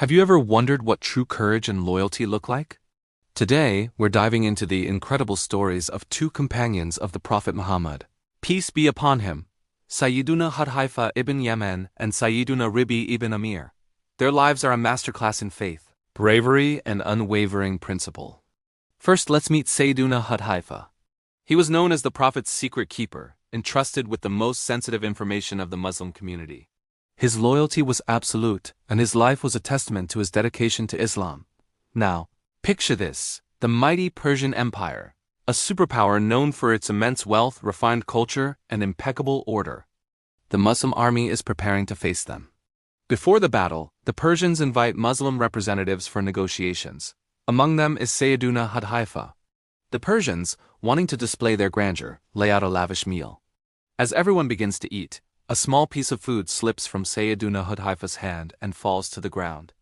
Have you ever wondered what true courage and loyalty look like? Today, we're diving into the incredible stories of two companions of the Prophet Muhammad. Peace be upon him, Sayyiduna Hudhayfah Ibn Yaman and Sayyiduna Ribee Ibn Amir. Their lives are a masterclass in faith, bravery, and unwavering principle. First, let's meet Sayyiduna Hudhayfah. He was known as the Prophet's secret keeper, entrusted with the most sensitive information of the Muslim community. His loyalty was absolute, and his life was a testament to his dedication to Islam. Now, picture this: the mighty Persian Empire, a superpower known for its immense wealth, refined culture, and impeccable order. The Muslim army is preparing to face them. Before the battle, the Persians invite Muslim representatives for negotiations. Among them is Sayyiduna Hudhayfah. The Persians, wanting to display their grandeur, lay out a lavish meal. As everyone begins to eat, a small piece of food slips from Sayyiduna Hudhayfah's hand and falls to the ground.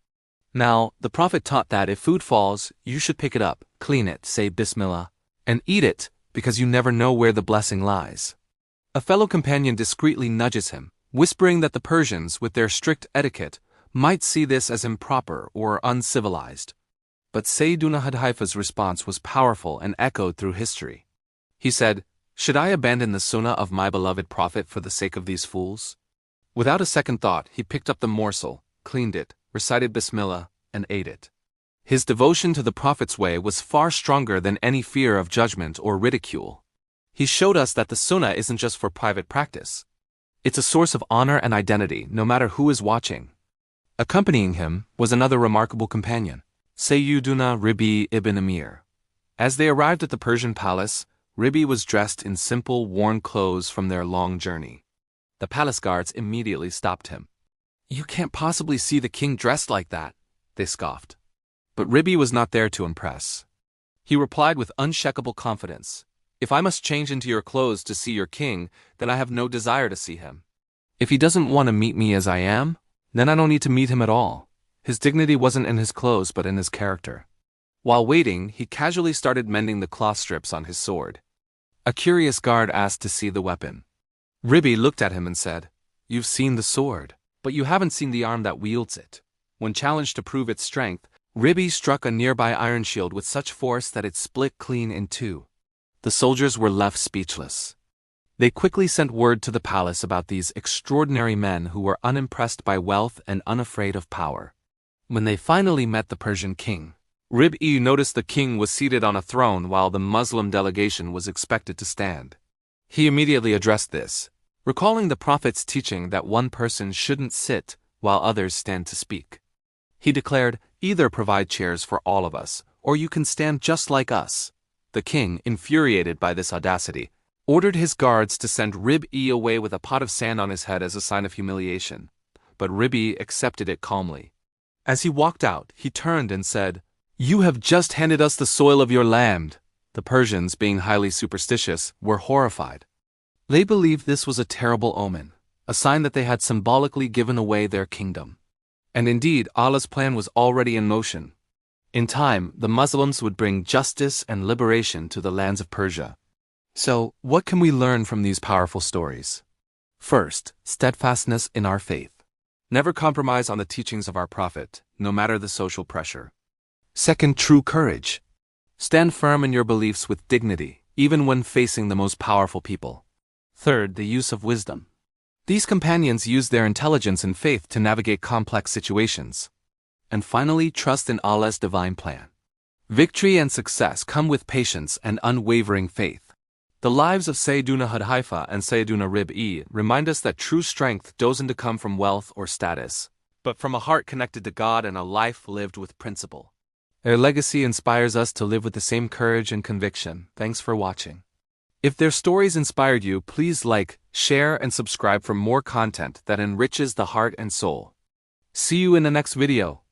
Now, the Prophet taught that if food falls, you should pick it up, clean it, say Bismillah, and eat it, because you never know where the blessing lies. A fellow companion discreetly nudges him, whispering that the Persians, with their strict etiquette, might see this as improper or uncivilized. But Sayyiduna Hudhayfah's response was powerful and echoed through history. He said, "Should I abandon the sunnah of my beloved Prophet for the sake of these fools?" Without a second thought, he picked up the morsel, cleaned it, recited Bismillah, and ate it. His devotion to the Prophet's way was far stronger than any fear of judgment or ridicule. He showed us that the sunnah isn't just for private practice. It's a source of honor and identity, no matter who is watching. Accompanying him was another remarkable companion, Sayyiduna Ribee Ibn Amir. As they arrived at the Persian palace, Ribee was dressed in simple, worn clothes from their long journey. The palace guards immediately stopped him. "You can't possibly see the king dressed like that," they scoffed. But Ribee was not there to impress. He replied with unshakable confidence, "If I must change into your clothes to see your king, then I have no desire to see him. If he doesn't want to meet me as I am, then I don't need to meet him at all." His dignity wasn't in his clothes but in his character. While waiting, he casually started mending the cloth strips on his sword. A curious guard asked to see the weapon. Ribee looked at him and said, "You've seen the sword, but you haven't seen the arm that wields it." When challenged to prove its strength, Ribee struck a nearby iron shield with such force that it split clean in two. The soldiers were left speechless. They quickly sent word to the palace about these extraordinary men who were unimpressed by wealth and unafraid of power. When they finally met the Persian king, Ribee noticed the king was seated on a throne while the Muslim delegation was expected to stand. He immediately addressed this, recalling the Prophet's teaching that one person shouldn't sit while others stand to speak. He declared, "Either provide chairs for all of us, or you can stand just like us." The king, infuriated by this audacity, ordered his guards to send Ribee away with a pot of sand on his head as a sign of humiliation. But Ribee accepted it calmly. As he walked out, he turned and said, "You have just handed us the soil of your land." The Persians, being highly superstitious, were horrified. They believed this was a terrible omen, a sign that they had symbolically given away their kingdom. And indeed, Allah's plan was already in motion. In time, the Muslims would bring justice and liberation to the lands of Persia. So, what can we learn from these powerful stories? First, steadfastness in our faith. Never compromise on the teachings of our Prophet, no matter the social pressure. Second, true courage. Stand firm in your beliefs with dignity, even when facing the most powerful people. Third, the use of wisdom. These companions used their intelligence and faith to navigate complex situations. And finally, trust in Allah's divine plan. Victory and success come with patience and unwavering faith. The lives of Sayyiduna Hudhayfah and Sayyiduna Ribee remind us that true strength doesn't come from wealth or status, but from a heart connected to God and a life lived with principle. Their legacy inspires us to live with the same courage and conviction. Thanks for watching. If their stories inspired you, please like, share, and subscribe for more content that enriches the heart and soul. See you in the next video.